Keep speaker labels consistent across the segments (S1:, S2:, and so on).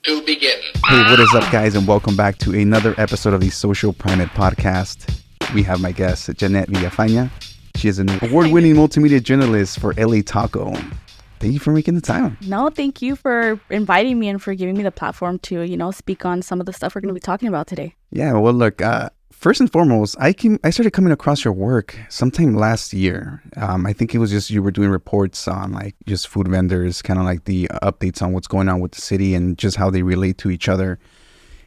S1: to begin.
S2: Hey, what is up, guys, and welcome back to another episode of the Social Primate Podcast. We have my guest, Janette Villafaña. She is an award-winning multimedia journalist for L.A Taco. Thank you for making the time.
S3: No, thank you for inviting me and for giving me the platform to, speak on some of the stuff we're going to be talking about today.
S2: Yeah, well, look, first and foremost, I started coming across your work sometime last year. I think it was just you were doing reports on like just food vendors, kind of like the updates on what's going on with the city and just how they relate to each other.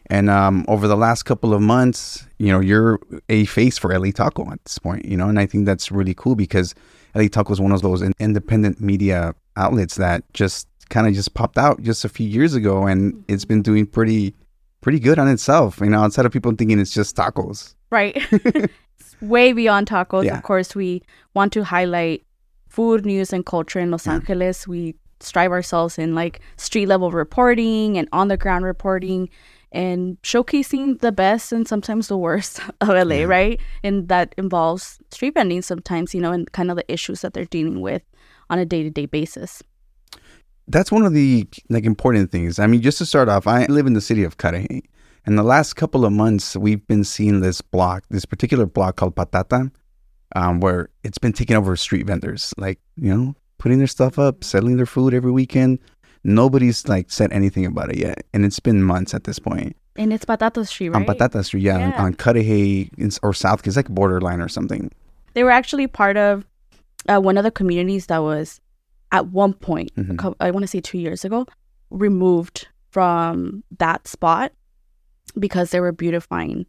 S2: And over the last couple of months, you're a face for L.A Taco at this point, and I think that's really cool because L.A Taco is one of those independent media outlets that just popped out just a few years ago, and it's been doing pretty good on itself, outside of people thinking it's just tacos.
S3: Right. It's way beyond tacos.
S2: Yeah.
S3: Of course, we want to highlight food, news, and culture in Los Angeles. We strive ourselves in like street level reporting and on the ground reporting and showcasing the best and sometimes the worst of LA, right? And that involves street vending sometimes, and kind of the issues that they're dealing with on a day-to-day basis.
S2: That's one of the important things. I mean, just to start off, I live in the city of Cudahy. And the last couple of months, we've been seeing this particular block called Patata, where it's been taking over street vendors, putting their stuff up, selling their food every weekend. Nobody's said anything about it yet. And it's been months at this point.
S3: And it's Patata Street, right?
S2: On Patata Street, yeah. On Cudahy or South, it's like borderline or something.
S3: They were actually part of one of the communities that was at one point, I want to say 2 years ago, removed from that spot because they were beautifying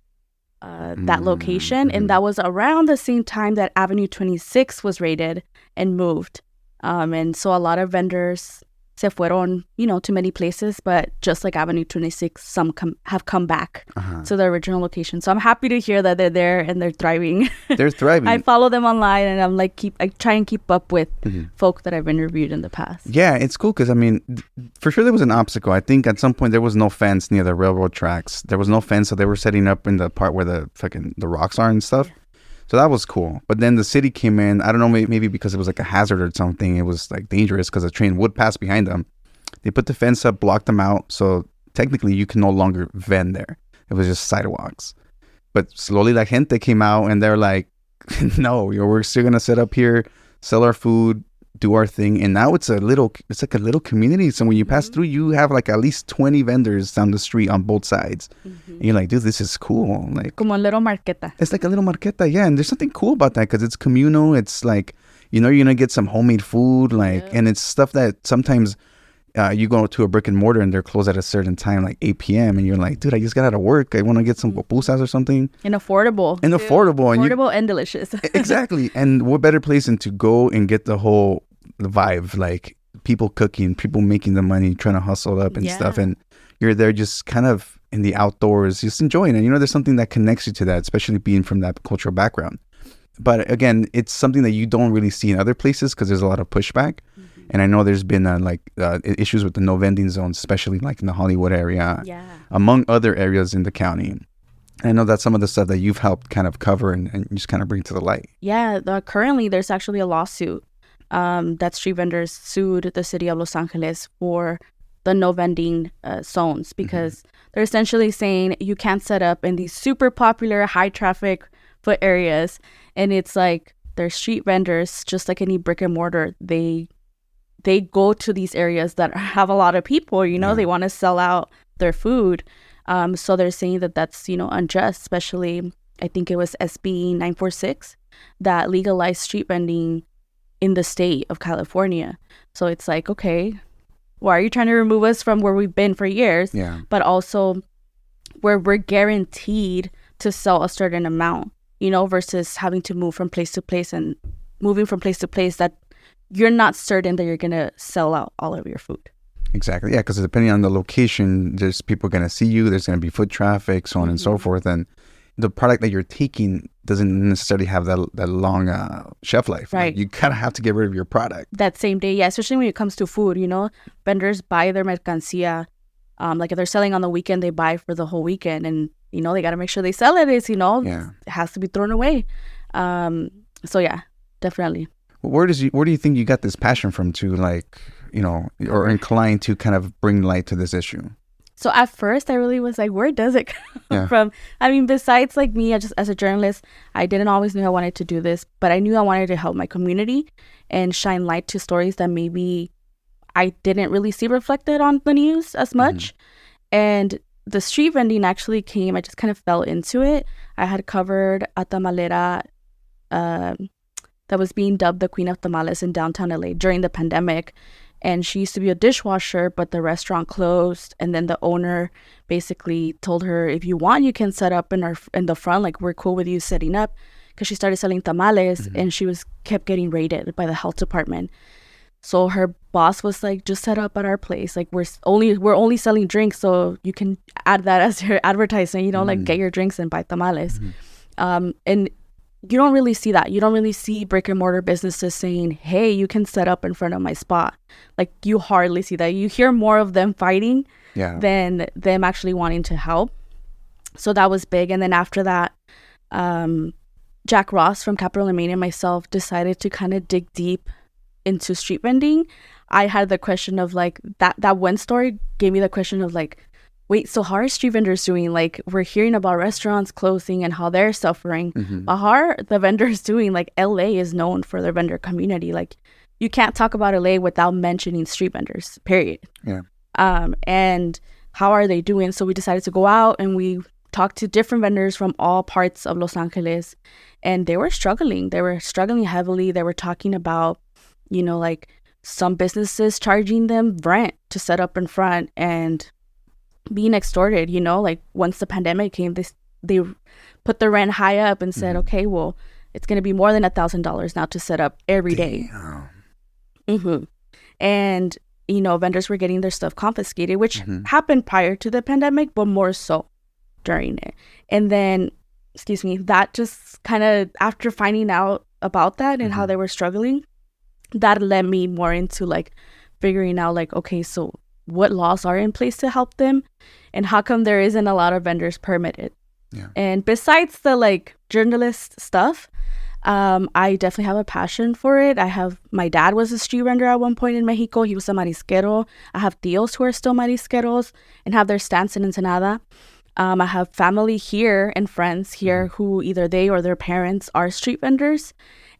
S3: that location. And that was around the same time that Avenue 26 was raided and moved. And so a lot of vendors se fueron, to many places, but just like Avenue 26, some have come back to their original location. So I'm happy to hear that they're there and they're thriving.
S2: They're thriving.
S3: I follow them online and I'm I try and keep up with folk that I've interviewed in the past.
S2: Yeah, it's cool because, for sure there was an obstacle. I think at some point there was no fence near the railroad tracks. There was no fence, so they were setting up in the part where the rocks are and stuff. Yeah. So that was cool. But then the city came in. I don't know, maybe because it was like a hazard or something. It was dangerous because a train would pass behind them. They put the fence up, blocked them out. So technically you can no longer vend there. It was just sidewalks. But slowly la gente came out and they're like, no, we're still going to set up here, sell our food, do our thing. And now it's like a little community. So when you pass through, you have at least 20 vendors down the street on both sides. And you're like, dude, this is cool.
S3: Como a little marqueta.
S2: It's like a little marqueta, yeah. And there's something cool about that because it's communal. It's you're going to get some homemade food, and it's stuff that sometimes you go to a brick and mortar and they're closed at a certain time, like 8 p.m. And you're like, dude, I just got out of work. I want to get some pupusas or something.
S3: And affordable.
S2: Affordable
S3: and delicious.
S2: Exactly. And what better place than to go and get the vibe, people cooking, people making the money, trying to hustle up and stuff. And you're there just kind of in the outdoors, just enjoying it. There's something that connects you to that, especially being from that cultural background. But again, it's something that you don't really see in other places because there's a lot of pushback. And I know there's been issues with the no vending zones, especially in the Hollywood area, among other areas in the county. And I know that's some of the stuff that you've helped kind of cover and just kind of bring to the light.
S3: Yeah, currently there's actually a lawsuit that street vendors sued the city of Los Angeles for the no vending zones because they're essentially saying you can't set up in these super popular high traffic foot areas. And it's they're street vendors, just like any brick and mortar. They go to these areas that have a lot of people, they want to sell out their food. So they're saying that that's, unjust, especially I think it was SB 946 that legalized street vending in the state of California. So it's okay, why are you trying to remove us from where we've been for years? Yeah. But also where we're guaranteed to sell a certain amount, versus having to move from place to place and moving from place to place that you're not certain that you're going to sell out all of your food.
S2: Exactly. Yeah, because depending on the location, there's people going to see you. There's going to be foot traffic, so on and so forth. And the product that you're taking doesn't necessarily have that long shelf life.
S3: Right.
S2: You kind of have to get rid of your product.
S3: That same day, yeah, especially when it comes to food, vendors buy their mercancía. If they're selling on the weekend, they buy for the whole weekend. And, they got to make sure they sell it. It has to be thrown away. So, yeah, definitely.
S2: Where do you think you got this passion from to or inclined to kind of bring light to this issue?
S3: So at first I really was like, where does it come
S2: Yeah.
S3: from? I mean, besides like me, just as a journalist, I didn't always know I wanted to do this, but I knew I wanted to help my community and shine light to stories that maybe I didn't really see reflected on the news as much. And the street vending actually came, I just kind of fell into it. I had covered a tamalera that was being dubbed the Queen of Tamales in downtown LA during the pandemic. And she used to be a dishwasher, but the restaurant closed. And then the owner basically told her, if you want, you can set up in the front. Like, we're cool with you setting up. Because she started selling tamales and she kept getting raided by the health department. So her boss was like, just set up at our place. Like, we're only selling drinks, so you can add that as your advertising, like get your drinks and buy tamales. And you don't really see that. You don't really see brick and mortar businesses saying, hey, you can set up in front of my spot. Like, you hardly see that. You hear more of them fighting than them actually wanting to help. So that was big. And then after that, Jack Ross from Capital and Maine and myself decided to kind of dig deep into street vending. I had the question of like, that one story gave me the question of like, wait, so how are street vendors doing? Like, we're hearing about restaurants closing and how they're suffering. But how are the vendors doing? Like, LA is known for their vendor community. Like, you can't talk about LA without mentioning street vendors, period.
S2: Yeah.
S3: And how are they doing? So we decided to go out and we talked to different vendors from all parts of Los Angeles. And they were struggling. They were struggling heavily. They were talking about, like some businesses charging them rent to set up in front and being extorted, like once the pandemic came, they put the rent high up and said, okay, well, it's going to be more than $1,000 now to set up every day. And, vendors were getting their stuff confiscated, which happened prior to the pandemic, but more so during it. And then, that just kind of, after finding out about that and how they were struggling, that led me more into like figuring out like, okay, so what laws are in place to help them and how come there isn't a lot of vendors permitted. And besides the like journalist stuff, I definitely have a passion for it. My dad was a street vendor at one point in Mexico. He was a marisquero. I have tios who are still marisqueros and have their stands in Ensenada. I have family here and friends here who either they or their parents are street vendors.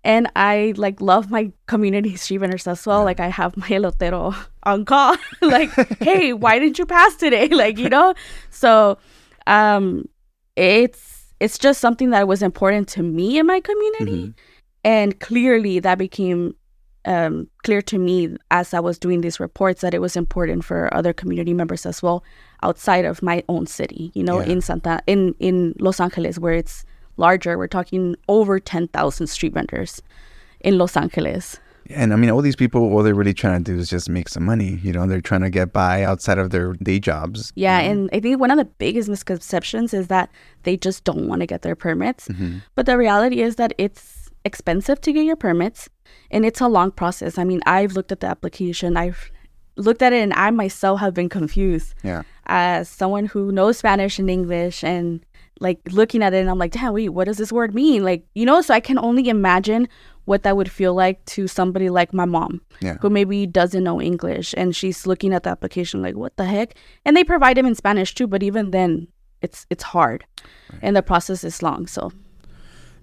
S3: And I like love my community street vendors as well. Like, I have my elotero on call. Like, hey, why didn't you pass today? Like, So it's just something that was important to me in my community. And clearly that became clear to me as I was doing these reports that it was important for other community members as well outside of my own city, in Los Angeles, where it's larger. We're talking over 10,000 street vendors in Los Angeles.
S2: And I mean, all these people, all they're really trying to do is just make some money. They're trying to get by outside of their day jobs.
S3: Yeah. And I think one of the biggest misconceptions is that they just don't want to get their permits. But the reality is that it's expensive to get your permits and it's a long process. I mean, I've looked at the application. I've looked at it and I myself have been confused. As someone who knows Spanish and English and like looking at it and I'm like, damn, wait, what does this word mean? Like, so I can only imagine what that would feel like to somebody like my mom who maybe doesn't know English and she's looking at the application like, what the heck? And they provide them in Spanish too, but even then it's hard and the process is long. So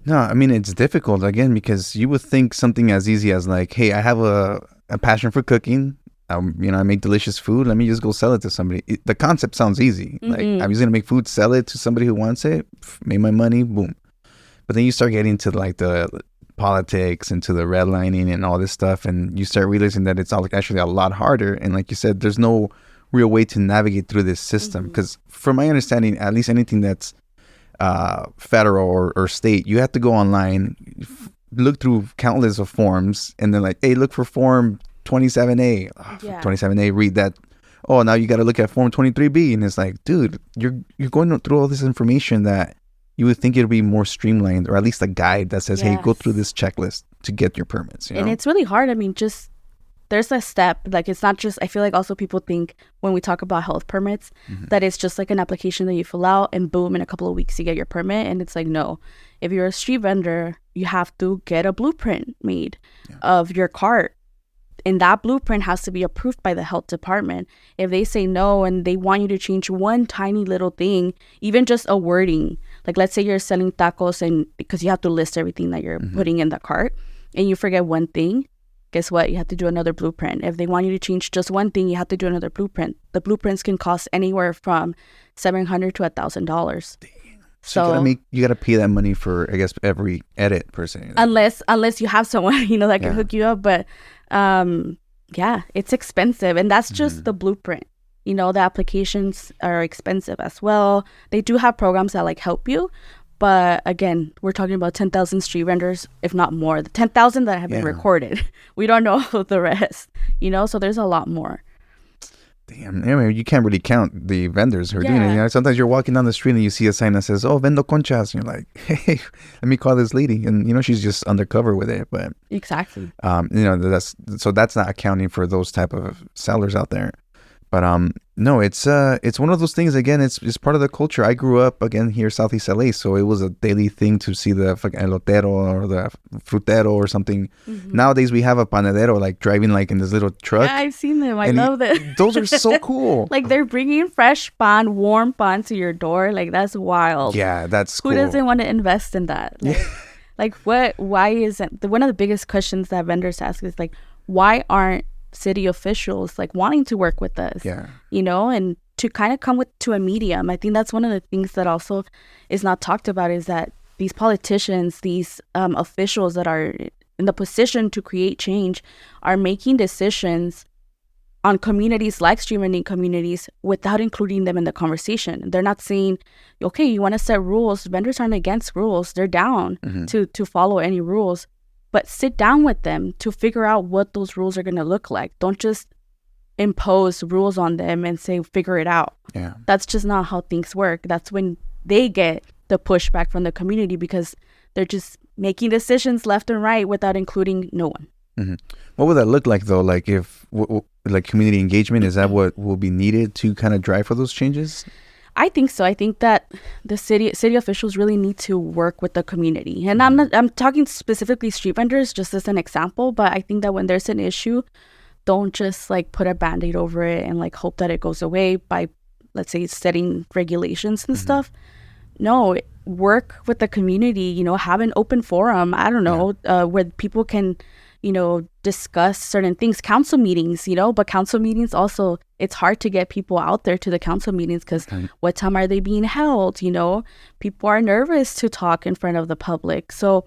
S2: no, I mean, it's difficult again, because you would think something as easy as like, hey, I have a passion for cooking. I make delicious food. Let me just go sell it to somebody. The concept sounds easy. Like, I'm just going to make food, sell it to somebody who wants it, make my money, boom. But then you start getting to like the politics and to the redlining and all this stuff. And you start realizing that it's actually a lot harder. And like you said, there's no real way to navigate through this system. Because from my understanding, at least anything that's federal or state, you have to go online, look through countless of forms, and then like, hey, look for form 27A. 27A, read that. Oh, now you got to look at form 23B. And it's like, dude, you're going through all this information that you would think it'd be more streamlined, or at least a guide that says, hey, go through this checklist to get your permits.
S3: And it's really hard. I mean, just there's a step. Like, it's not just, I feel like also people think when we talk about health permits that it's just like an application that you fill out and boom, in a couple of weeks you get your permit. And it's like, no, if you're a street vendor, you have to get a blueprint made of your cart. and that blueprint has to be approved by the health department. If they say no and they want you to change one tiny little thing, even just a wording, like let's say you're selling tacos, and because you have to list everything that you're putting in the cart, and you forget one thing, guess what? You have to do another blueprint. If they want you to change just one thing, you have to do another blueprint. The blueprints can cost anywhere from $700 to $1,000.
S2: So you gotta pay that money for, I guess, every edit per se.
S3: Unless you have someone, that can hook you up. But it's expensive, and that's just the blueprint. The applications are expensive as well. They do have programs that like help you, but again, we're talking about 10,000 street vendors, if not more. The 10,000 that have been recorded. We don't know the rest. So there's a lot more.
S2: Damn, you can't really count the vendors who are doing it. Sometimes you're walking down the street and you see a sign that says, "Oh, vendo conchas," and you're like, "Hey, let me call this lady," and she's just undercover with it. But
S3: exactly,
S2: that's not accounting for those type of sellers out there. But no, it's one of those things. Again, it's part of the culture. I grew up again here, Southeast LA, so it was a daily thing to see the fucking elotero or the frutero or something. Nowadays we have a panadero like driving like in this little truck.
S3: Yeah, I've seen them. I love them.
S2: Those are so cool.
S3: Like they're bringing fresh pan, warm pan to your door. Like that's wild.
S2: Yeah, that's cool.
S3: Who doesn't want to invest in that? Like what? Why isn't one of the biggest questions that vendors ask is like, why aren't city officials like wanting to work with us, and to kind of come to a medium? I think that's one of the things that also is not talked about, is that these politicians, these officials that are in the position to create change are making decisions on communities like street vending communities without including them in the conversation. They're not saying, okay, you want to set rules. Vendors aren't against rules. They're down to follow any rules. But sit down with them to figure out what those rules are going to look like. Don't just impose rules on them and say, figure it out. Yeah. That's just not how things work. That's when they get the pushback from the community, because they're just making decisions left and right without including no one.
S2: What would that look like, though? Like if, like community engagement, is that what will be needed to kind of drive for those changes?
S3: I think so. I think that the city officials really need to work with the community. And I'm talking specifically street vendors just as an example, but I think that when there's an issue, don't just like put a Band-Aid over it and like hope that it goes away by, let's say, setting regulations and stuff. No, work with the community, have an open forum, I don't know, where people can, discuss certain things, council meetings, but council meetings also, it's hard to get people out there to the council meetings because what time are they being held? People are nervous to talk in front of the public. So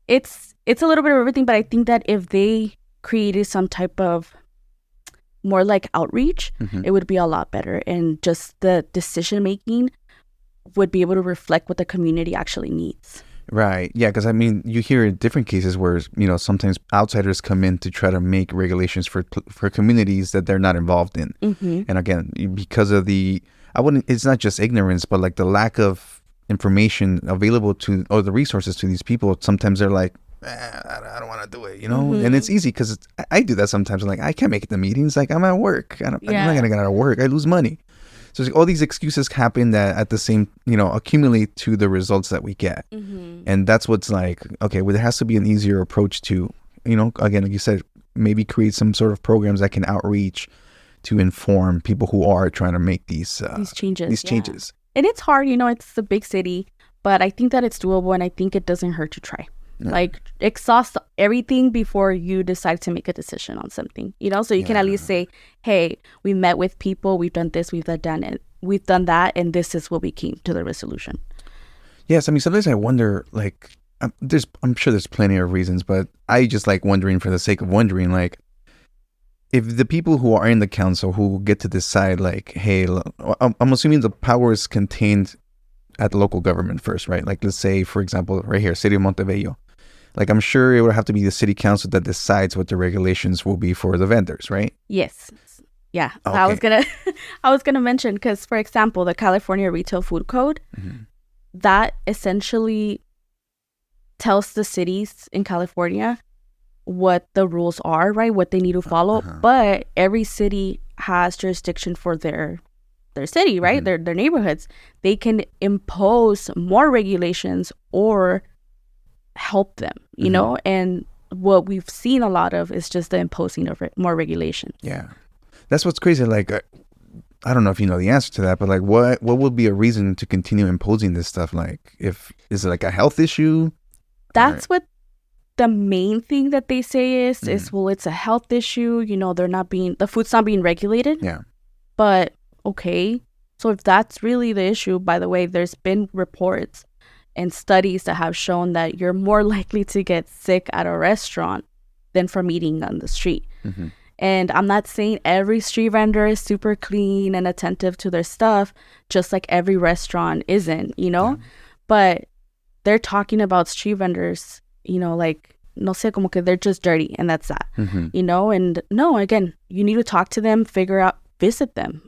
S3: it's a little bit of everything, but I think that if they created some type of more like outreach, it would be a lot better. And just the decision making would be able to reflect what the community actually needs.
S2: Right. Yeah. Because I mean, you hear different cases where, sometimes outsiders come in to try to make regulations for communities that they're not involved in. And again, because of it's not just ignorance, but like the lack of information available to, or the resources to these people, sometimes they're like, I don't want to do it, and it's easy because I do that sometimes. I'm like, I can't make it to meetings. Like I'm at work. I'm not going to get out of work. I lose money. So all these excuses happen that at the same, accumulate to the results that we get. And that's what's like, okay, well, there has to be an easier approach to, again, like you said, maybe create some sort of programs that can outreach to inform people who are trying to make these changes.
S3: And it's hard, it's a big city, but I think that it's doable, and I think it doesn't hurt to try. Like exhaust everything before you decide to make a decision on something, so you can at least say, hey, we met with people, we've done this, we've done it, we've done that, and this is what we came to the resolution.
S2: Yes, I mean, sometimes I wonder, like, I'm sure there's plenty of reasons, but I just like wondering for the sake of wondering, like, if the people who are in the council who get to decide, like, hey, I'm assuming the power is contained at the local government first, right? Like, let's say, for example, right here, City of Montebello. Like, I'm sure it would have to be the city council that decides what the regulations will be for the vendors, right?
S3: Yes. Yeah. So
S2: okay.
S3: I was gonna mention, because, for example, the California Retail Food Code, that essentially tells the cities in California what the rules are, right? What they need to follow. But every city has jurisdiction for their city, right? Their neighborhoods. They can impose more regulations or help them, and what we've seen a lot of is just the imposing of more regulations.
S2: Yeah. That's what's crazy. Like, I don't know if you know the answer to that, but like, what would be a reason to continue imposing this stuff? Like, is it like a health issue?
S3: That's what the main thing that they say is, well, it's a health issue. You know, the food's not being regulated.
S2: Yeah.
S3: But, okay. So if that's really the issue, by the way, there's been reports and studies that have shown that you're more likely to get sick at a restaurant than from eating on the street.
S2: Mm-hmm.
S3: And I'm not saying every street vendor is super clean and attentive to their stuff, just like every restaurant isn't, you know? Yeah. But they're talking about street vendors, you know, like, no sé, como que they're just dirty, and that's that, you know? And no, again, you need to talk to them, figure out, visit them.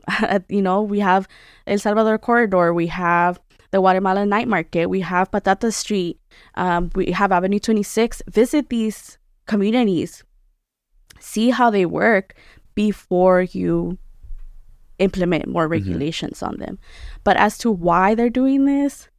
S3: You know, we have El Salvador Corridor, we have the Guatemala Night Market, we have Patata Street, we have Avenue 26. Visit these communities, see how they work before you implement more regulations on them. But as to why they're doing this,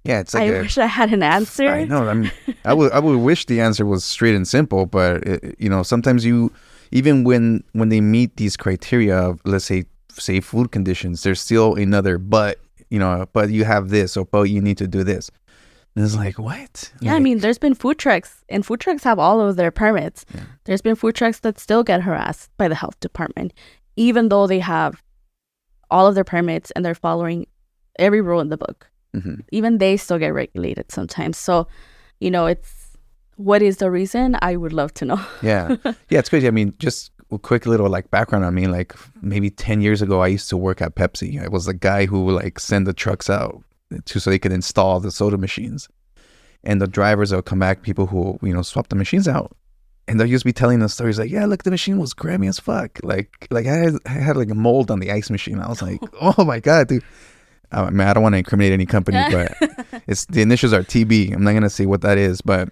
S2: yeah, it's like
S3: I wish I had an answer.
S2: I know. I mean, I would wish the answer was straight and simple, but you know, sometimes even when they meet these criteria of, let's say food conditions, there's still another but, you know, but you have this, or but you need to do this. And it's like, what?
S3: Yeah,
S2: like,
S3: I mean, there's been food trucks, and food trucks have all of their permits. Yeah. There's been food trucks that still get harassed by the health department, even though they have all of their permits and they're following every rule in the book. Mm-hmm. Even they still get regulated sometimes. So, you know, what is the reason? I would love to know.
S2: Yeah, it's crazy. I mean, just a quick little like background on me. Like maybe 10 years ago, I used to work at Pepsi. I was the guy who would like send the trucks out so they could install the soda machines, and the drivers will come back, people who, you know, swap the machines out, and they'll just be telling us stories like, yeah, look, the machine was grimy as fuck. Like I had like a mold on the ice machine. I was like, oh my god, dude. I mean, I don't want to incriminate any company, but the initials are TB. I'm not gonna say what that is, but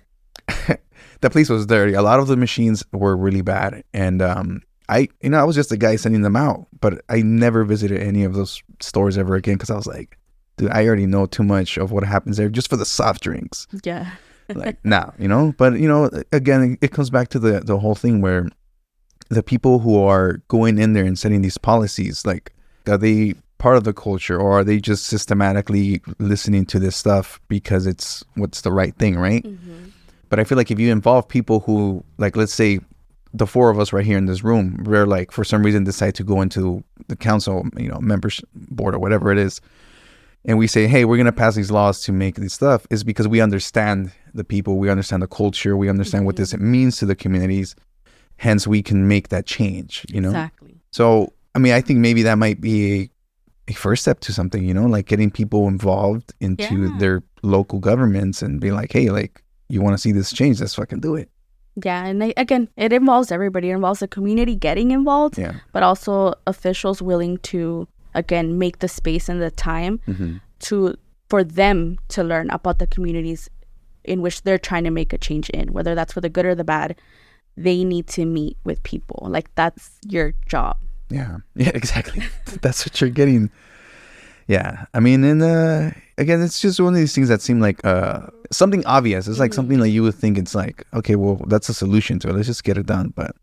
S2: the place was dirty. A lot of the machines were really bad, and I was just the guy sending them out, but I never visited any of those stores ever again because I was like, dude, I already know too much of what happens there just for the soft drinks.
S3: Yeah.
S2: Like, nah, you know? But, you know, again, it comes back to the whole thing where the people who are going in there and setting these policies, like, are they part of the culture, or are they just systematically listening to this stuff because it's what's the right thing, right? Mm-hmm. But I feel like if you involve people who, like, let's say the four of us right here in this room, we're like, for some reason decide to go into the council, you know, membership board or whatever it is, and we say, hey, we're going to pass these laws to make this stuff, is because we understand the people, we understand the culture, we understand what this means to the communities. Hence, we can make that change, you know?
S3: Exactly.
S2: So, I mean, I think maybe that might be a first step to something, you know, like getting people involved into their local governments and be like, hey, like, you want to see this change, let's fucking do it.
S3: Yeah, and again, it involves everybody. It involves the community getting involved, but also officials willing to, again, make the space and the time for them to learn about the communities in which they're trying to make a change in, whether that's for the good or the bad. They need to meet with people. Like, that's your job.
S2: Yeah, exactly. That's what you're getting. Yeah, I mean, and again, it's just one of these things that seem like something obvious. It's like something like you would think it's like, okay, well, that's a solution to it. Let's just get it done. But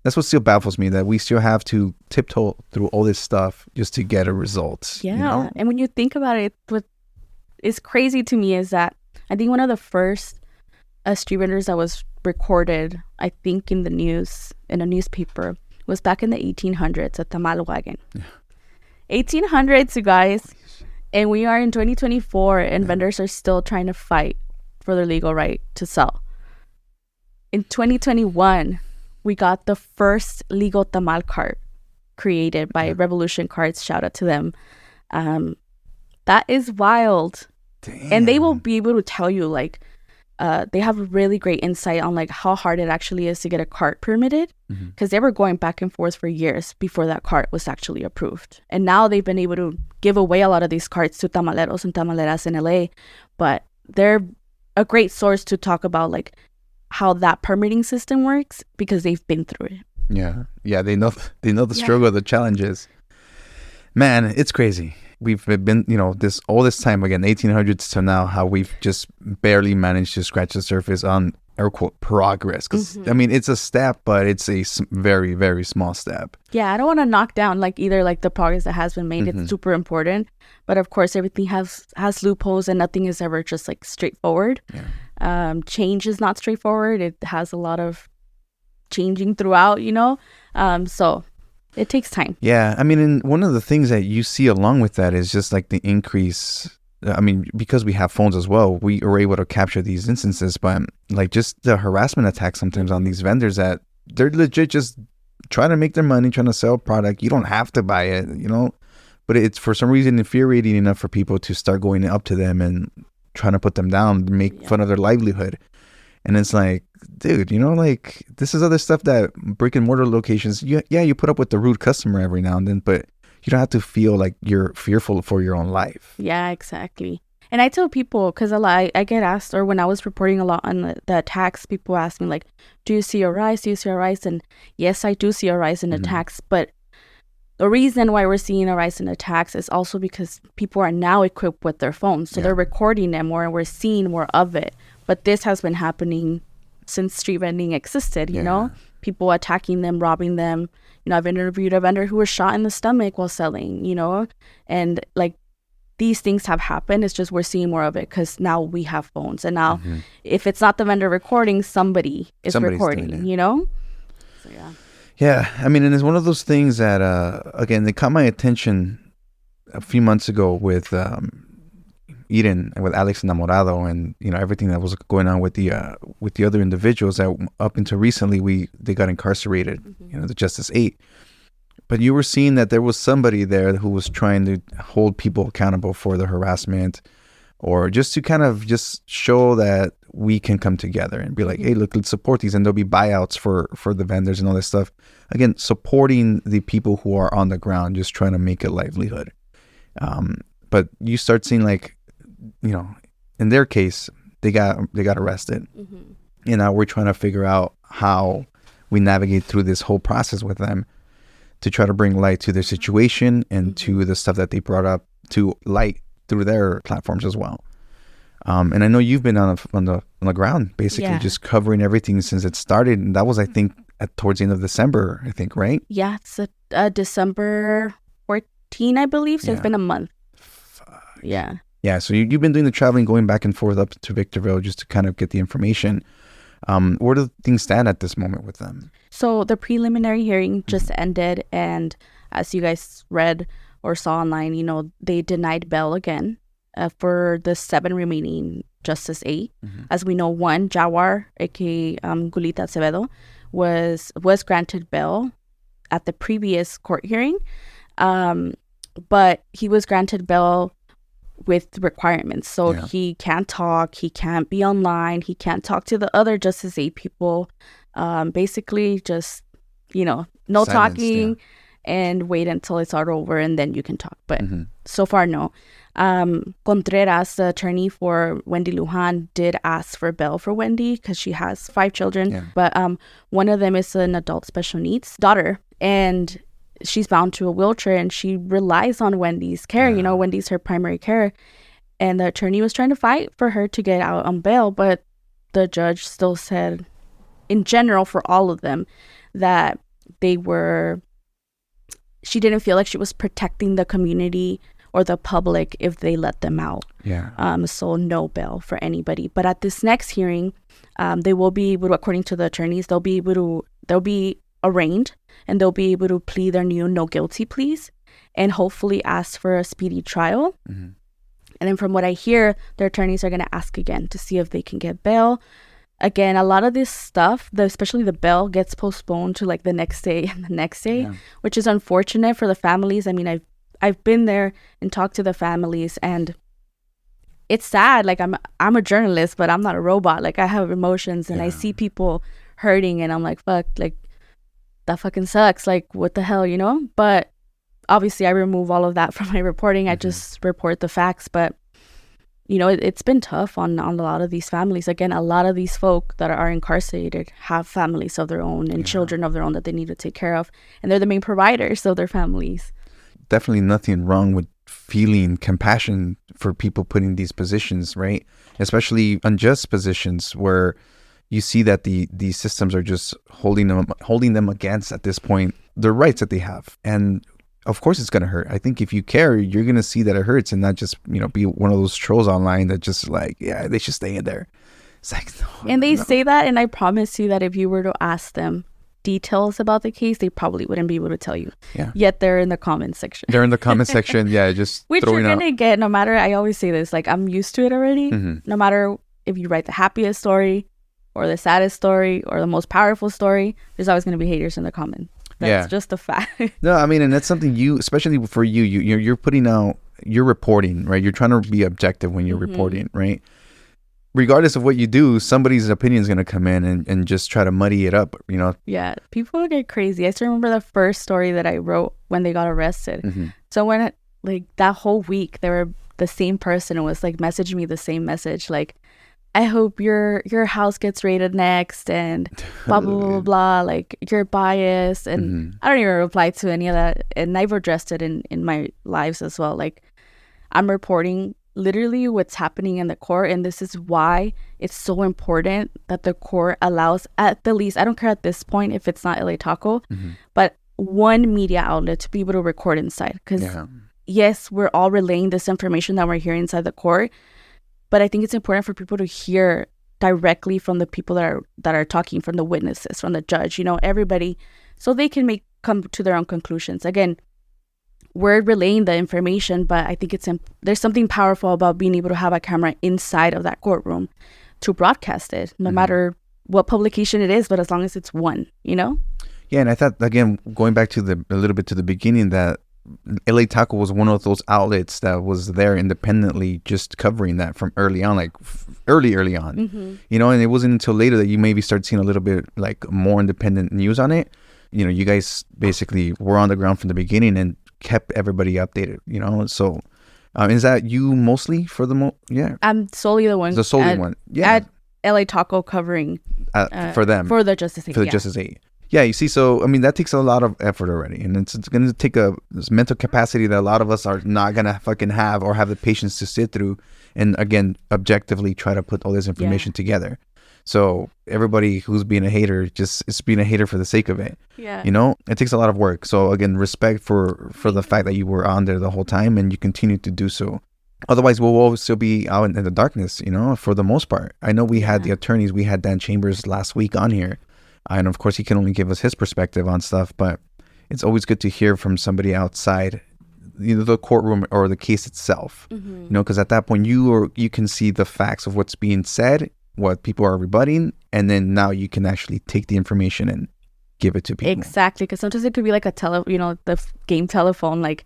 S2: that's what still baffles me, that we still have to tiptoe through all this stuff just to get a result.
S3: Yeah,
S2: you know?
S3: And when you think about it, what is crazy to me is that I think one of the first street vendors that was recorded, I think in the news, in a newspaper, was back in the 1800s, a tamal wagon. Yeah. 1800s, you guys. And we are in 2024, and vendors are still trying to fight for their legal right to sell. In 2021, we got the first legal tamal cart created by Revolution Carts. Shout out to them. That is wild. Damn. And they will be able to tell you, like, they have a really great insight on like how hard it actually is to get a cart permitted, because they were going back and forth for years before that cart was actually approved. And now they've been able to give away a lot of these carts to tamaleros and tamaleras in LA, but they're a great source to talk about like how that permitting system works, because they've been through it.
S2: Yeah, they know the struggle, the challenges. Man, it's crazy. We've been, you know, all this time, again, 1800s to now, how we've just barely managed to scratch the surface on air quote progress, because I mean it's a step, but it's a very, very small step.
S3: Yeah, I don't want to knock down like either like the progress that has been made. It's super important, but of course everything has loopholes, and nothing is ever just like straightforward. Change is not straightforward. It has a lot of changing throughout, so it takes time.
S2: Yeah, I mean, and one of the things that you see along with that is just like the increase. I mean, because we have phones as well, we are able to capture these instances, but like just the harassment attacks sometimes on these vendors that they're legit just trying to make their money, trying to sell product. You don't have to buy it, but it's for some reason infuriating enough for people to start going up to them and trying to put them down, make fun of their livelihood. And it's like, dude, like this is other stuff that brick and mortar locations, you put up with the rude customer every now and then, but you don't have to feel like you're fearful for your own life.
S3: Yeah, exactly. And I tell people, because a lot, I get asked, or when I was reporting a lot on the attacks, people ask me like, do you see a rise? Do you see a rise? And yes, I do see a rise in attacks. But the reason why we're seeing a rise in attacks is also because people are now equipped with their phones. So they're recording them more, and we're seeing more of it. But this has been happening since street vending existed, people attacking them, robbing them. I've interviewed a vendor who was shot in the stomach while selling, and like these things have happened. It's just we're seeing more of it because now we have phones. And now if it's not the vendor recording, somebody's recording, So, yeah.
S2: Yeah. I mean, and it's one of those things that, again, they caught my attention a few months ago with Eden and with Alex Enamorado, and everything that was going on with the other individuals that up until recently they got incarcerated, the Justice 8. But you were seeing that there was somebody there who was trying to hold people accountable for the harassment, or just to kind of just show that we can come together and be like, hey, look, let's support these, and there'll be buyouts for the vendors and all this stuff. Again, supporting the people who are on the ground, just trying to make a livelihood. But you start seeing like, in their case, they got arrested. And now we're trying to figure out how we navigate through this whole process with them to try to bring light to their situation and to the stuff that they brought up to light through their platforms as well. And I know you've been on the ground, basically just covering everything since it started. And that was, I think, towards the end of December, I think, right?
S3: Yeah, it's December 14, I believe. So it's been a month.
S2: Fuck.
S3: Yeah.
S2: Yeah, so you've been doing the traveling, going back and forth up to Victorville just to kind of get the information. Where do things stand at this moment with them?
S3: So the preliminary hearing just ended, and as you guys read or saw online, they denied bail again for the 7 remaining Justice 8. As we know, one, Jawar, aka Gulita Acevedo, was granted bail at the previous court hearing, but he was granted bail with requirements. So he can't talk, he can't be online, he can't talk to the other Justice 8 people. Basically just, no silence, talking and wait until it's all over and then you can talk. But so far, no. Contreras, the attorney for Wendy Lujan, did ask for bail for Wendy because she has 5 children. But one of them is an adult special needs daughter, and she's bound to a wheelchair, and she relies on Wendy's care. Wendy's her primary care. And the attorney was trying to fight for her to get out on bail, but the judge still said, in general, for all of them, that she didn't feel like she was protecting the community or the public if they let them out. So no bail for anybody. But at this next hearing, they will be able to, according to the attorneys, they'll be arraigned, and they'll be able to plead their new no guilty pleas and hopefully ask for a speedy trial. And then from what I hear, their attorneys are going to ask again to see if they can get bail. Again, a lot of this stuff, especially the bail, gets postponed to like the next day and the next day, which is unfortunate for the families. I mean, I've been there and talked to the families, and it's sad. Like I'm a journalist, but I'm not a robot. Like I have emotions, and I see people hurting, and I'm like, fuck, like that fucking sucks. Like what the hell, But obviously I remove all of that from my reporting. I just report the facts. But it's been tough on a lot of these families. Again, a lot of these folk that are incarcerated have families of their own and children of their own that they need to take care of, and they're the main providers of their families.
S2: Definitely nothing wrong with feeling compassion for people put in these positions, right? Especially unjust positions where you see that these systems are just holding them against, at this point, the rights that they have. And of course it's going to hurt. I think if you care, you're going to see that it hurts, and not just, be one of those trolls online that just like, yeah, they should stay in there. It's like, no,
S3: and they say that, and I promise you that if you were to ask them details about the case, they probably wouldn't be able to tell you.
S2: Yeah.
S3: Yet they're in the comment section.
S2: They're in the comment section. Yeah. Just
S3: which you're going to get no matter, I always say this, like, I'm used to it already. No matter if you write the happiest story or the saddest story or the most powerful story, there's always going to be haters in the comments. That's just a fact.
S2: No, I mean, and that's something especially for you're putting out, you're reporting, right? You're trying to be objective when you're reporting, right? Regardless of what you do, somebody's opinion is going to come in and just try to muddy it up, Yeah,
S3: people get crazy. I still remember the first story that I wrote when they got arrested. So when that whole week, they were the same person who was like messaging me the same message, like, I hope your house gets raided next, and blah, blah, blah, blah, blah, like, you're biased. And I don't even reply to any of that. And I've addressed it in my lives as well. Like, I'm reporting literally what's happening in the court, and this is why it's so important that the court allows, at the least, I don't care at this point if it's not L.A. Taco, but one media outlet to be able to record inside. Because yes, we're all relaying this information that we're hearing inside the court, but I think it's important for people to hear directly from the people that are talking, from the witnesses, from the judge, everybody, so they can come to their own conclusions. Again, we're relaying the information, but I think there's something powerful about being able to have a camera inside of that courtroom to broadcast it, no matter what publication it is, but as long as it's one, Yeah,
S2: and I thought, again, going back to a little bit to the beginning, that L.A. Taco was one of those outlets that was there independently, just covering that from early on, like early on, and it wasn't until later that you maybe start seeing a little bit like more independent news on it. You guys basically were on the ground from the beginning and kept everybody updated, so is that you mostly for the
S3: I'm solely the one, at L.A. Taco covering
S2: for them,
S3: for the Justice 8,
S2: for the Justice 8. Yeah, you see, so I mean, that takes a lot of effort already, and it's going to take this mental capacity that a lot of us are not going to fucking have, or have the patience to sit through and, again, objectively try to put all this information together. So everybody who's being a hater is being a hater for the sake of it.
S3: Yeah.
S2: It takes a lot of work. So again, respect for the fact that you were on there the whole time and you continue to do so. Otherwise, we'll always still be out in the darkness, for the most part. I know we had the attorneys, we had Dan Chambers last week on here. And of course, he can only give us his perspective on stuff, but it's always good to hear from somebody outside, the courtroom or the case itself, because at that point you can see the facts of what's being said, what people are rebutting, and then now you can actually take the information and give it to people.
S3: Exactly, because sometimes it could be like the game telephone. Like,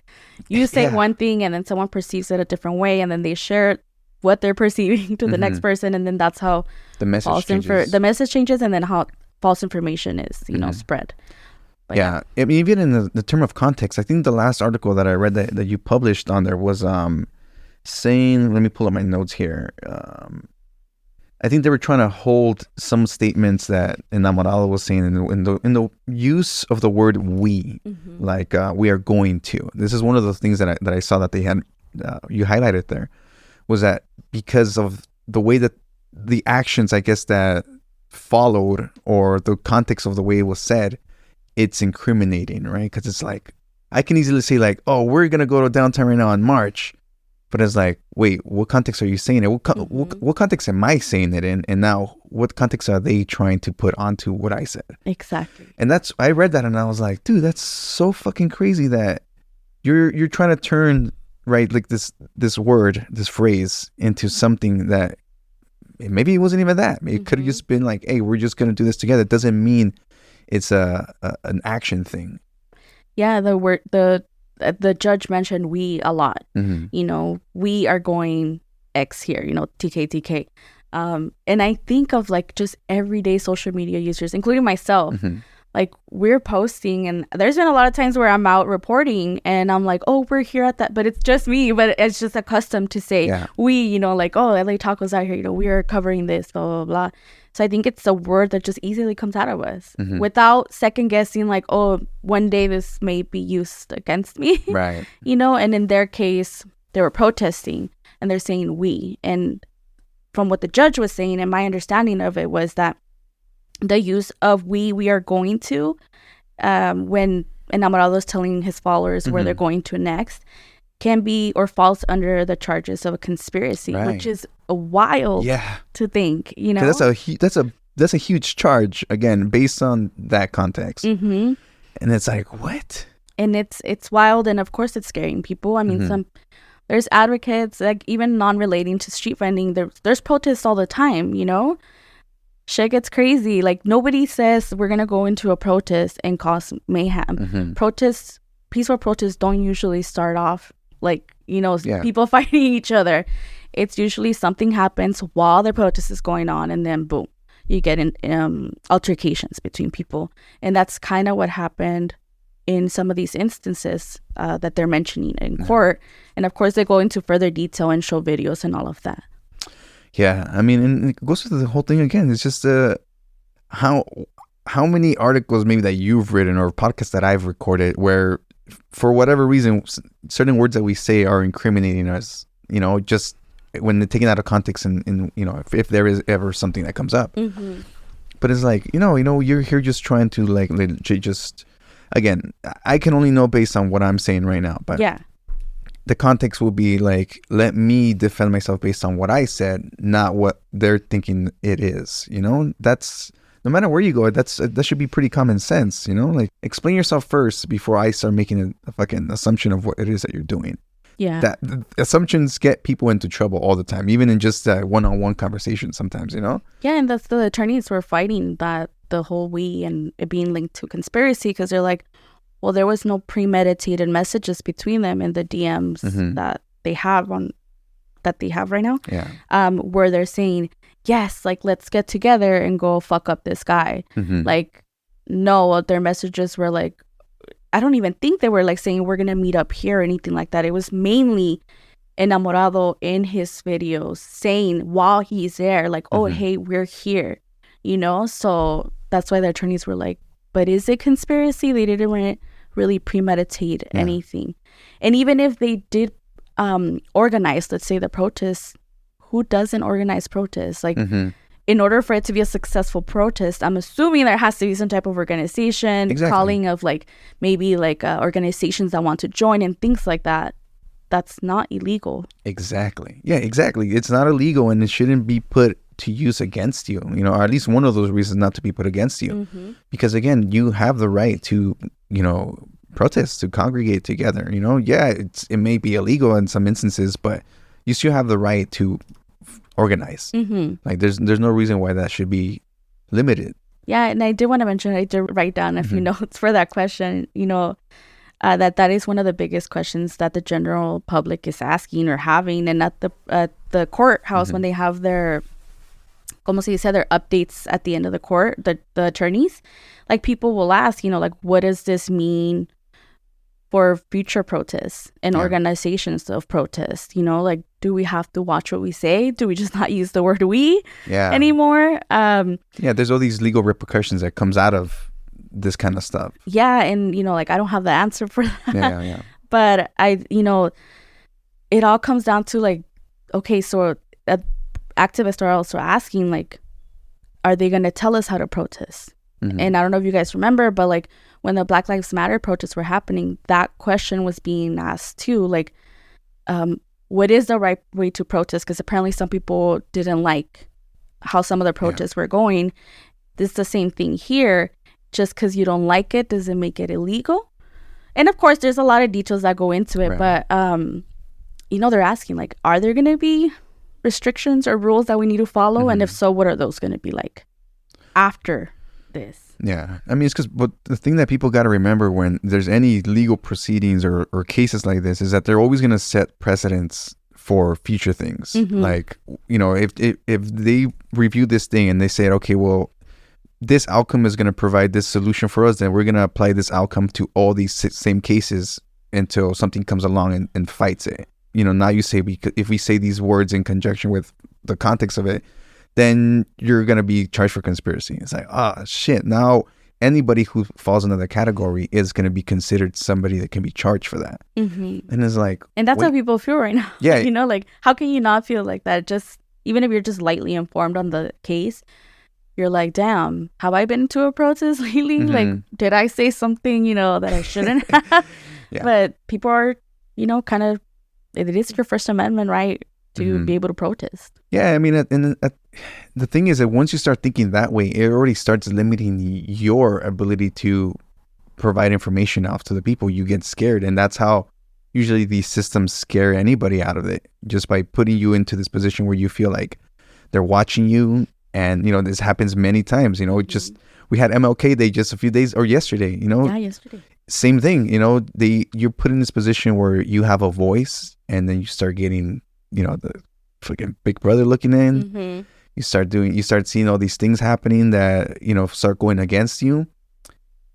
S3: you say one thing and then someone perceives it a different way, and then they share what they're perceiving to the next person, and then that's how
S2: the message
S3: changes, and then how false information is spread. But
S2: I mean, even in the term of context, I think the last article that I read that you published on there was saying, let me pull up my notes here. I think they were trying to hold some statements that Enamorado was saying in the use of the word we, like we are going to. This is one of the things that I saw that they had, you highlighted there, was that because of the way that the actions, I guess, that followed, or the context of the way it was said, it's incriminating, right? Because it's like, I can easily say like, oh, we're going to go to downtown right now in March. But it's like, wait, what context are you saying it? What context am I saying it in? And now, what context are they trying to put onto what I said?
S3: Exactly.
S2: And I read that and I was like, dude, that's so fucking crazy that you're trying to turn, right, like this word, this phrase, into something that maybe it wasn't even that. It could have just been like, hey, we're just going to do this together. It doesn't mean it's an action thing.
S3: Yeah, the judge mentioned we a lot. We are going X here, TK. And I think of like just everyday social media users, including myself. Like, we're posting, and there's been a lot of times where I'm out reporting and I'm like, oh, we're here at that, but it's just me, but it's just accustomed to say we, like, oh, L.A. Taco's out here, we are covering this, blah, blah, blah. So I think it's a word that just easily comes out of us without second guessing, like, oh, one day this may be used against me.
S2: Right.
S3: And in their case, they were protesting and they're saying we. And from what the judge was saying, and my understanding of it was that the use of we are going to, when Enamorado is telling his followers where they're going to next, can be or falls under the charges of a conspiracy, which is wild to think, you know.
S2: That's a huge charge, again, based on that context. And it's like, what?
S3: And it's wild, and of course it's scaring people. I mean, there's advocates, like, even non-relating to street vending, there's protests all the time, you know. Shit gets crazy. Like, nobody says we're gonna go into a protest and cause mayhem. Peaceful protests don't usually start off like, you know, people fighting each other. It's usually something happens while the protest is going on, and then boom, you get in altercations between people. And that's kind of what happened in some of these instances that they're mentioning in court. And of course, they go into further detail and show videos and all of that.
S2: Yeah, I mean, and it goes to the whole thing again. It's just how many articles maybe that you've written or podcasts that I've recorded where, for whatever reason, certain words that we say are incriminating us, you know, just when they're taken out of context, and you know, if there is ever something that comes up. But it's like, you know, you're here just trying to like just, again, I can only know based on what I'm saying right now, but the context will be like, let me defend myself based on what I said, not what they're thinking it is. You know, that's, no matter where you go, that should be pretty common sense. You know, like, explain yourself first before I start making a fucking assumption of what it is that you're doing.
S3: Yeah,
S2: that assumptions get people into trouble all the time, even in just one-on-one conversations sometimes. You know. Yeah,
S3: and that's the attorneys were fighting that, the whole and it being linked to conspiracy, because they're like, well, there was no premeditated messages between them in the DMs that they have right now. Where they're saying, yes, like, let's get together and go fuck up this guy. Like, no, their messages were like, I don't even think they were like saying we're gonna meet up here or anything like that. It was mainly Enamorado in his videos saying while he's there, like, oh, hey, we're here, you know. So that's why the attorneys were like, but is it conspiracy? They didn't really premeditate anything. And even if they did organize, let's say, the protests, who doesn't organize protests? Like, in order for it to be a successful protest, I'm assuming there has to be some type of organization, calling of like maybe like organizations that want to join and things like that. That's not illegal.
S2: Exactly. Yeah, exactly. It's not illegal, and it shouldn't be put to use against you, you know, or at least one of those reasons not to be put against you. Because again, you have the right to, you know, protest, to congregate together, you know. Yeah, it may be illegal in some instances, but you still have the right to organize. Like, there's no reason why that should be limited.
S3: Yeah, and I did want to mention, I did write down a few notes for that question, you know, that is one of the biggest questions that the general public is asking or having. And at the courthouse, when they have their, como se dice, their updates at the end of the court, the attorneys, like, people will ask, you know, like, what does this mean for future protests and organizations of protests? You know, like, do we have to watch what we say? Do we just not use the word we anymore?
S2: There's all these legal repercussions that comes out of this kind of stuff.
S3: Yeah, and, you know, like, I don't have the answer for that. But you know, it all comes down to, like, okay, so activists are also asking, like, are they going to tell us how to protest? And I don't know if you guys remember, but like, when the Black Lives Matter protests were happening, that question was being asked too, like, what is the right way to protest? Because apparently some people didn't like how some of the protests were going. This is the same thing here. Just because you don't like it doesn't make it illegal. And of course, there's a lot of details that go into it, but you know, they're asking, like, are there going to be restrictions or rules that we need to follow? And if so, what are those going to be like after this?
S2: Yeah, I mean, it's because, but the thing that people got to remember when there's any legal proceedings or cases like this is that they're always going to set precedents for future things. Like, you know, if they review this thing and they say, okay, well, this outcome is going to provide this solution for us, then we're going to apply this outcome to all these same cases until something comes along and fights it. You know, now you say, if we say these words in conjunction with the context of it, then you're going to be charged for conspiracy. It's like, shit. Now anybody who falls into the category is going to be considered somebody that can be charged for that. And it's like,
S3: and that's how people feel right now. Yeah. You know, like, how can you not feel like that? Just, even if you're just lightly informed on the case, you're like, damn, have I been to a protest lately? Like, did I say something, that I shouldn't have?
S2: Yeah.
S3: But people are, kind of, it is your First Amendment right to be able to protest.
S2: Yeah, I mean, the thing is that once you start thinking that way, it already starts limiting your ability to provide information off to the people. You get scared, and that's how usually these systems scare anybody out of it, just by putting you into this position where you feel like they're watching you. And, this happens many times, just we had MLK Day just a few days or yesterday,
S3: Yeah, yesterday.
S2: Same thing, you're put in this position where you have a voice, and then you start getting, the freaking Big Brother looking in. You start seeing all these things happening that, start going against you.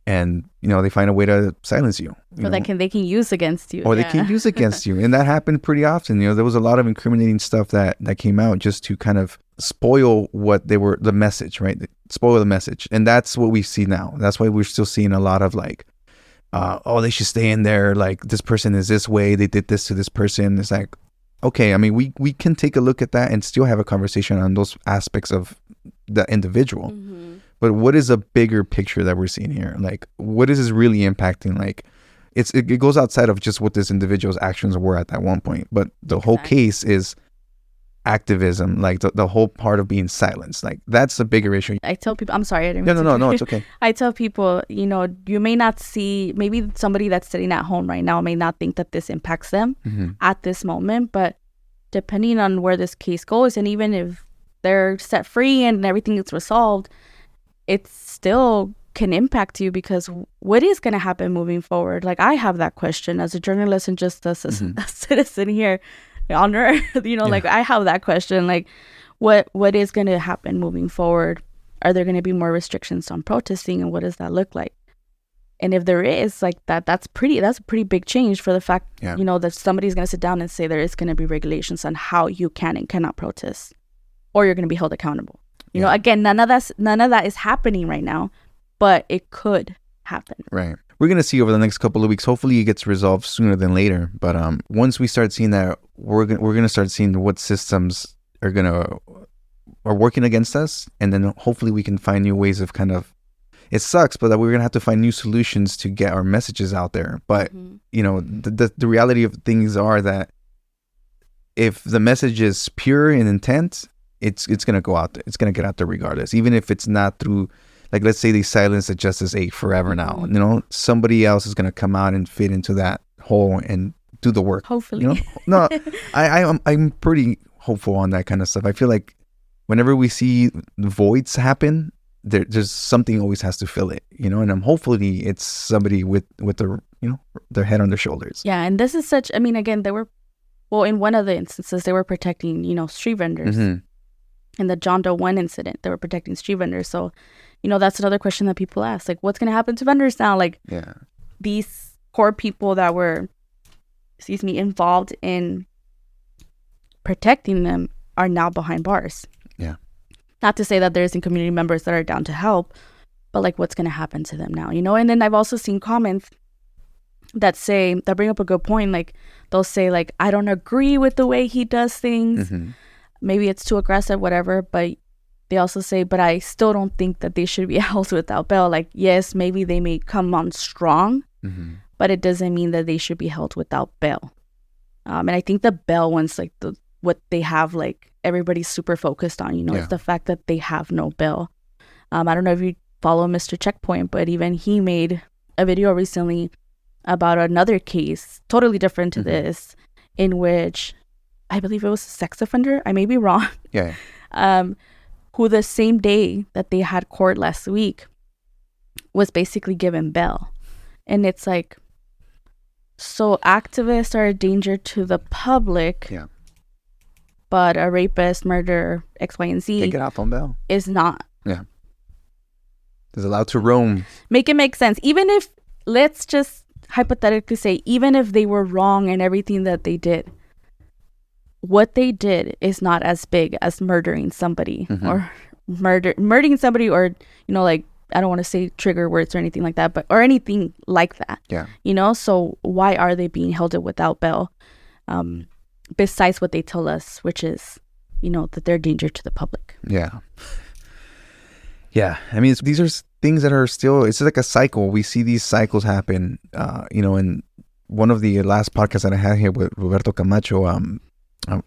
S2: And, they find a way to silence you.
S3: Or they can use against you.
S2: Or they can use against you. And that happened pretty often. There was a lot of incriminating stuff that came out just to kind of spoil the message, right? Spoil the message. And that's what we see now. That's why we're still seeing a lot of like, they should stay in there. Like, this person is this way. They did this to this person. It's like, okay, I mean, we can take a look at that and still have a conversation on those aspects of the individual. But what is a bigger picture that we're seeing here? Like, what is this really impacting? Like, it goes outside of just what this individual's actions were at that one point. But the whole case is activism, like the whole part of being silenced. Like, that's the bigger issue.
S3: I tell people, I'm sorry, I didn't
S2: No, it's okay.
S3: I tell people, you may not see, maybe somebody that's sitting at home right now may not think that this impacts them at this moment, but depending on where this case goes, and even if they're set free and everything is resolved, it still can impact you, because what is going to happen moving forward? Like, I have that question as a journalist and just as a citizen here on earth, like, I have that question, like, what is going to happen moving forward? Are there going to be more restrictions on protesting, and what does that look like? And if there is, like, that's a pretty big change for the fact, that somebody's going to sit down and say there is going to be regulations on how you can and cannot protest, or you're going to be held accountable. Again, none of that is happening right now, but it could happen. Right.
S2: We're going to see over the next couple of weeks. Hopefully it gets resolved sooner than later. But once we start seeing that, we're going to start seeing what systems are working against us. And then hopefully we can find new ways of kind of, it sucks, but that we're going to have to find new solutions to get our messages out there. But, the reality of things are that if the message is pure in intent, it's going to go out there. It's going to get out there regardless, even if it's not through, like, let's say they silence the Justice 8 forever now. Somebody else is going to come out and fit into that hole and do the work.
S3: Hopefully.
S2: No, I'm pretty hopeful on that kind of stuff. I feel like whenever we see voids happen, there's something always has to fill it, and hopefully it's somebody with their, their head on their shoulders.
S3: Yeah. And this is such, I mean, again, in one of the instances, they were protecting, street vendors. In the John Doe 1 incident, they were protecting street vendors. So, that's another question that people ask. Like, what's going to happen to vendors now? Like, these core people that were, involved in protecting them are now behind bars. Yeah. Not to say that there isn't community members that are down to help, but, like, what's going to happen to them now? And then I've also seen comments that bring up a good point. Like, they'll say, like, I don't agree with the way he does things. Maybe it's too aggressive, whatever, but they also say, but I still don't think that they should be held without bail. Like, yes, maybe they may come on strong, but it doesn't mean that they should be held without bail. And I think the bail one's like what they have, like, everybody's super focused on, is the fact that they have no bail. I don't know if you follow Mr. Checkpoint, but even he made a video recently about another case, totally different to this, in which I believe it was a sex offender. I may be wrong. Yeah. Who the same day that they had court last week was basically given bail. And it's like, so activists are a danger to the public. Yeah. But a rapist, murderer, X, Y, and Z
S2: can get off on bail.
S3: Is not.
S2: Yeah. Is allowed to roam.
S3: Make it make sense. Even if, let's just hypothetically say, even if they were wrong in everything that they did, what they did is not as big as murdering somebody or murdering somebody, or, like, I don't want to say trigger words or anything like that, but, or anything like that. Yeah. So why are they being held without bail? Besides what they tell us, which is, that they're a danger to the public.
S2: Yeah. Yeah, I mean, these are things that are still. It's like a cycle. We see these cycles happen. And one of the last podcasts that I had here with Roberto Camacho,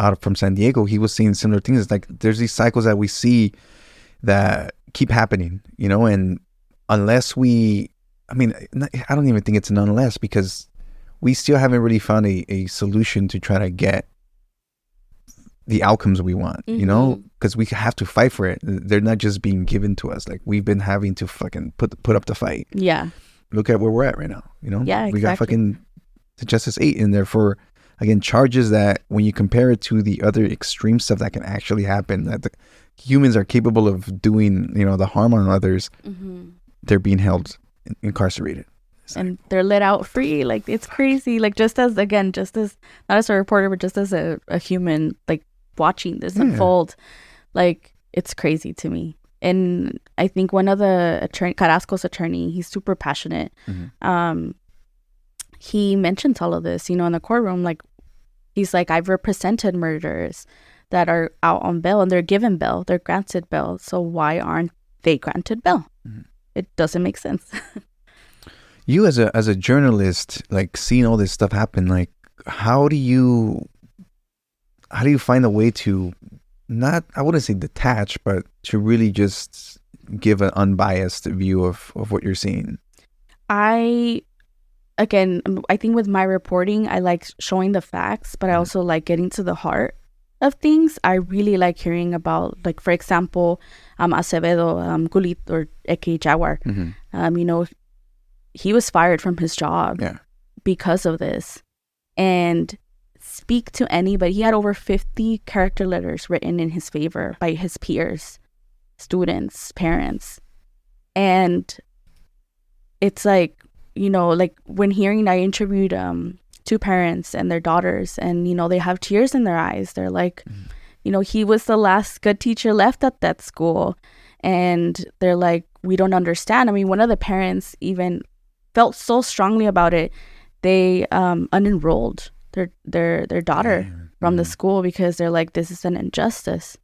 S2: out from San Diego, he was seeing similar things. It's like there's these cycles that we see that keep happening. And unless I don't even think it's an unless, because we still haven't really found a solution to try to get the outcomes we want, because we have to fight for it. They're not just being given to us. Like, we've been having to fucking put up the fight.
S3: Yeah.
S2: Look at where we're at right now,
S3: Yeah, exactly.
S2: We got fucking the Justice 8 in there for, again, charges that when you compare it to the other extreme stuff that can actually happen, that the humans are capable of doing, the harm on others, they're being held incarcerated.
S3: And they're let out free. Like, it's crazy. Like, just as not as a reporter, but just as a human, like, watching this unfold, like, it's crazy to me. And I think one of the Carrasco's attorney, he's super passionate. He mentions all of this, in the courtroom. Like, he's like, I've represented murderers that are out on bail, and they're given bail, they're granted bail. So why aren't they granted bail? It doesn't make sense.
S2: You as a journalist, like, seeing all this stuff happen, like, how do you find a way to not, I wouldn't say detach, but to really just give an unbiased view of what you're seeing? I
S3: think with my reporting, I like showing the facts, but I also like getting to the heart of things. I really like hearing about, like, for example, Acevedo, Gulit, or aka Jaguar. He was fired from his job because of this. And speak to anybody. He had over 50 character letters written in his favor by his peers, students, parents. And it's like, like, when I interviewed 2 parents and their daughters, and, they have tears in their eyes. They're like, he was the last good teacher left at that school. And they're like, we don't understand. I mean, one of the parents even felt so strongly about it, they unenrolled their daughter from the school, because they're like, this is an injustice.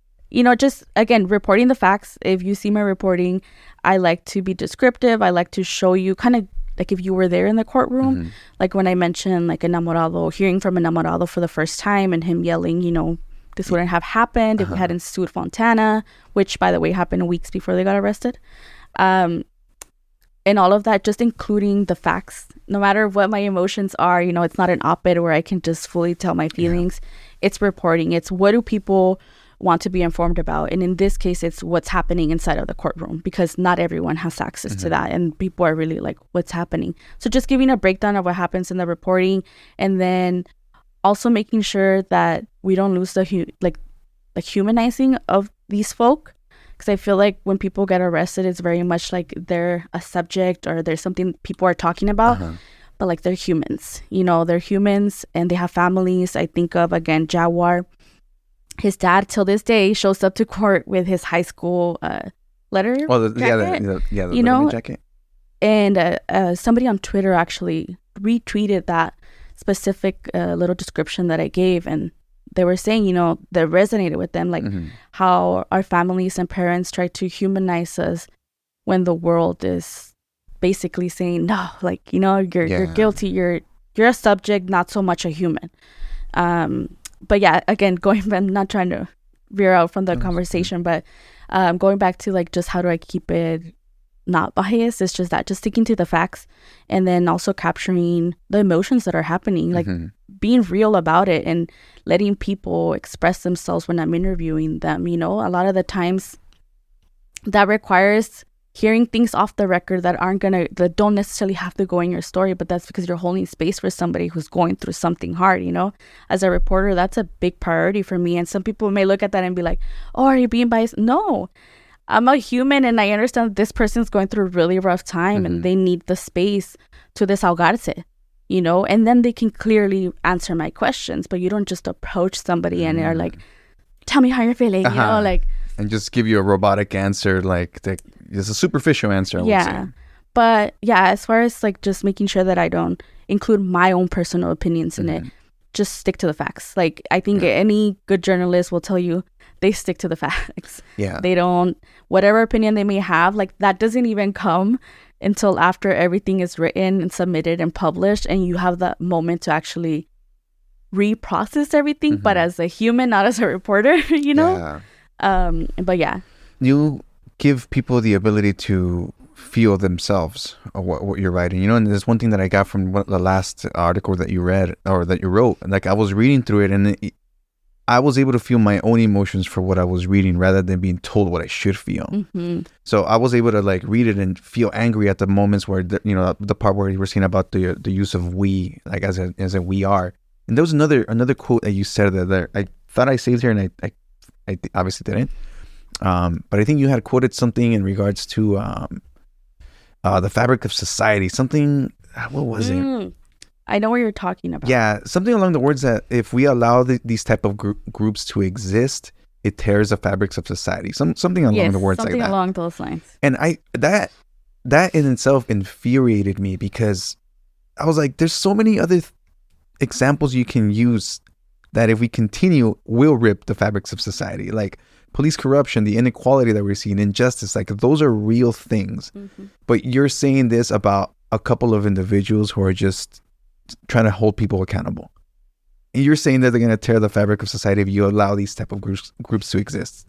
S3: Just, again, reporting the facts. If you see my reporting, I like to be descriptive. I like to show you kind of like if you were there in the courtroom, like when I mentioned, like, hearing from Enamorado for the first time, and him yelling, this wouldn't have happened if we hadn't sued Fontana, which, by the way, happened weeks before they got arrested. And all of that, just including the facts, no matter what my emotions are, it's not an op-ed where I can just fully tell my feelings. It's reporting. It's what do people want to be informed about. And in this case, it's what's happening inside of the courtroom, because not everyone has access to that. And people are really like, what's happening? So just giving a breakdown of what happens in the reporting, and then also making sure that we don't lose the humanizing of these folk. Because I feel like when people get arrested, it's very much like they're a subject, or there's something people are talking about. But, like, they're humans. They're humans, and they have families. I think of, again, Jaguar. His dad, till this day, shows up to court with his high school letter jacket.
S2: The jacket.
S3: And somebody on Twitter actually retweeted that specific little description that I gave, and they were saying, that resonated with them, like how our families and parents try to humanize us when the world is basically saying, no, like, you're guilty, you're a subject, not so much a human. But yeah, again, I'm not trying to veer out from the conversation, but going back to, like, just how do I keep it not biased? It's just sticking to the facts, and then also capturing the emotions that are happening, like being real about it, and letting people express themselves when I'm interviewing them. A lot of the times that requires hearing things off the record that don't necessarily have to go in your story, but that's because you're holding space for somebody who's going through something hard. As a reporter, that's a big priority for me. And some people may look at that and be like, oh, are you being biased? No, I'm a human, and I understand that this person's going through a really rough time, and they need the space to desahogarse, and then they can clearly answer my questions. But you don't just approach somebody and are like, tell me how you're feeling,
S2: and just give you a robotic answer, like it's a superficial answer, I would say.
S3: But yeah, as far as, like, just making sure that I don't include my own personal opinions in it, just stick to the facts. Like, I think any good journalist will tell you they stick to the facts.
S2: Yeah.
S3: They don't, whatever opinion they may have, like that doesn't even come until after everything is written and submitted and published, and you have that moment to actually reprocess everything, but as a human, not as a reporter, you know?
S2: Yeah.
S3: But yeah.
S2: You give people the ability to feel themselves or what you're writing, you know. And there's one thing that I got from the last article that you read or that you wrote. Like I was reading through it, and I was able to feel my own emotions for what I was reading rather than being told what I should feel. So I was able to like read it and feel angry at the moments where the part where you were saying about the use of we, like as a we are. And there was another quote that you said that I thought I saved here, and I obviously didn't. But I think you had quoted something in regards to the fabric of society. Something, what was it?
S3: I know what you're talking about.
S2: Yeah, something along the words that if we allow these type of groups to exist, it tears the fabrics of society. Something along the words like that.
S3: Something along those lines.
S2: And that in itself infuriated me, because I was like, there's so many other examples you can use that if we continue will rip the fabrics of society, like police corruption, the inequality that we're seeing, injustice. Like those are real things. But you're saying this about a couple of individuals who are just trying to hold people accountable, and you're saying that they're going to tear the fabric of society if you allow these type of groups to exist.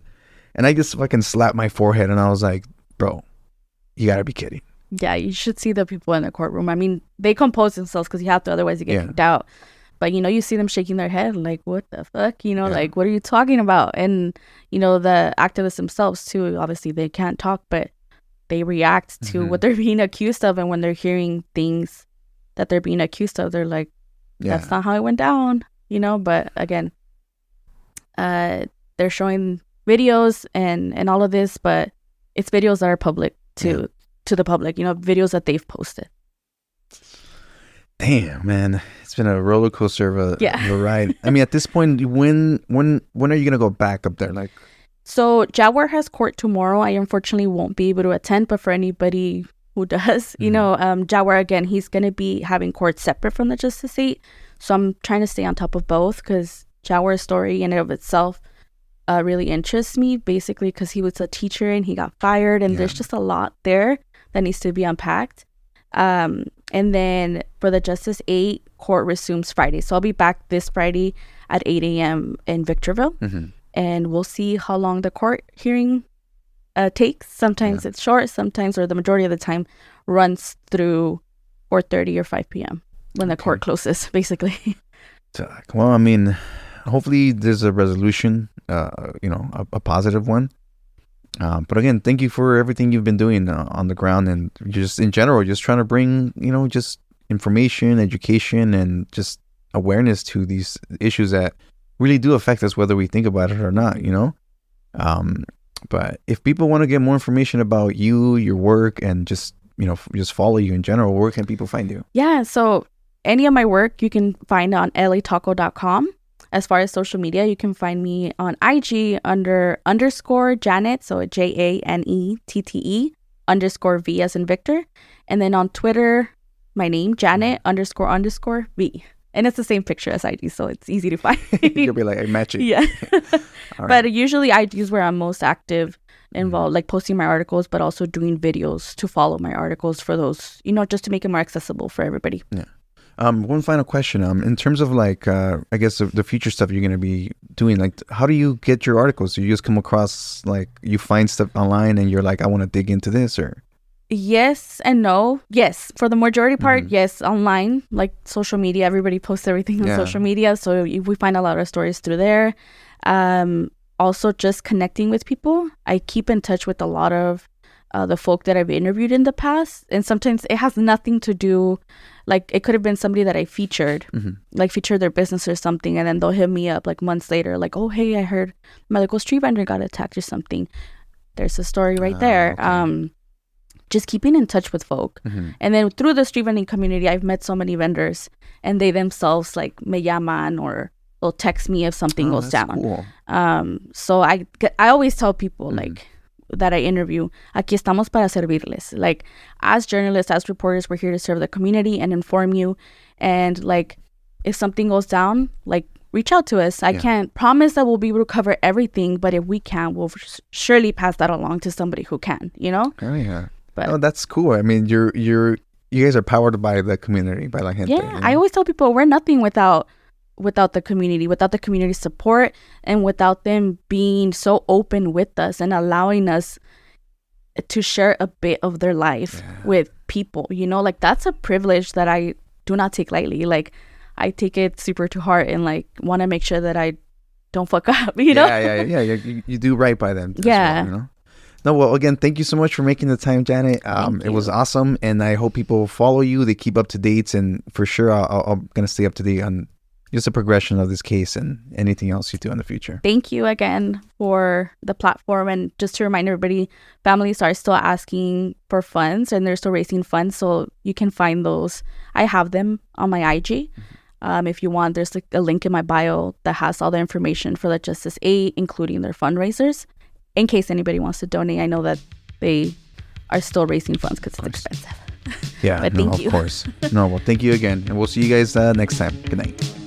S2: And I just fucking slapped my forehead, and I was like, bro, you gotta be kidding.
S3: Yeah, you should see the people in the courtroom. I mean, they compose themselves because you have to, otherwise you get kicked out. But, you see them shaking their head like, what the fuck? Like, what are you talking about? And, the activists themselves, too, obviously they can't talk, but they react to what they're being accused of. And when they're hearing things that they're being accused of, they're like, that's not how it went down, But again, they're showing videos and all of this, but it's videos that are public to the public, videos that they've posted.
S2: Damn, man, it's been a roller coaster of a ride. I mean, at this point, when are you gonna go back up there? Like,
S3: so Jaguar has court tomorrow. I unfortunately won't be able to attend, but for anybody who does, Jaguar, again, he's gonna be having court separate from the Justice 8. So I'm trying to stay on top of both, because Jaguar's story in and of itself really interests me, basically because he was a teacher and he got fired, and there's just a lot there that needs to be unpacked. And then for the Justice 8, court resumes Friday. So I'll be back this Friday at 8 a.m. in Victorville. And we'll see how long the court hearing takes. Sometimes it's short, sometimes, or the majority of the time, runs through 4:30 or 5 p.m. when the court closes, basically.
S2: Well, I mean, hopefully there's a resolution, a positive one. But again, thank you for everything you've been doing on the ground, and just in general, just trying to bring, just information, education, and just awareness to these issues that really do affect us, whether we think about it or not, But if people want to get more information about you, your work, and just follow you in general, where can people find you?
S3: Yeah, so any of my work you can find on LATaco.com. As far as social media, you can find me on IG under _Janette, so JANETTE_V as in Victor. And then on Twitter, my name, Janette __V. And it's the same picture as IG, so it's easy to find.
S2: You'll be like, I match it.
S3: Yeah.
S2: Right.
S3: But usually IG is where I'm most active, involved, like posting my articles, but also doing videos to follow my articles for those, just to make it more accessible for everybody.
S2: Yeah. One final question. In terms of like, I guess the future stuff you're going to be doing, like, how do you get your articles? Do you just come across, like, you find stuff online and you're like, I want to dig into this, or?
S3: Yes and no. Yes, for the majority part, yes, online, like social media. Everybody posts everything on social media, so we find a lot of stories through there. Also, just connecting with people. I keep in touch with a lot of the folk that I've interviewed in the past, and sometimes it has nothing to do, like it could have been somebody that I featured, like featured their business or something, and then they'll hit me up like months later, like, oh hey, I heard my local street vendor got attacked or something. There's a story right there. Okay. Just keeping in touch with folk. And then through the street vending community, I've met so many vendors, and they themselves like me llaman, or they'll text me if something goes down. Cool. So I always tell people like that I interview, aquí estamos para servirles. Like, as journalists, as reporters, we're here to serve the community and inform you. And like, if something goes down, like, reach out to us. I can't promise that we'll be able to cover everything, but if we can, we'll surely pass that along to somebody who can, you know?
S1: Oh, yeah.
S3: But
S1: that's cool. I mean, you guys are powered by the community, by la gente.
S3: yeah,
S1: you know?
S3: I always tell people we're nothing without the community, without the community support, and without them being so open with us and allowing us to share a bit of their life with people, you know? Like, that's a privilege that I do not take lightly. Like, I take it super to heart and like want to make sure that I don't fuck up, you know?
S1: Yeah. You do right by them.
S3: Yeah.
S1: Well, you know? No, well, again, thank you so much for making the time, Janet. It was awesome, and I hope people follow you. They keep up to date, and for sure, I'm gonna stay up to date on just the progression of this case and anything else you do in the future.
S3: Thank you again for the platform, and just to remind everybody, families are still asking for funds, and they're still raising funds, so you can find those. I have them on my IG. If you want, there's like a link in my bio that has all the information for the Justice 8, including their fundraisers. In case anybody wants to donate, I know that they are still raising funds because it's expensive.
S1: Yeah,
S3: but thank you.
S1: Of course. No, well, thank you again. And we'll see you guys next time. Good night.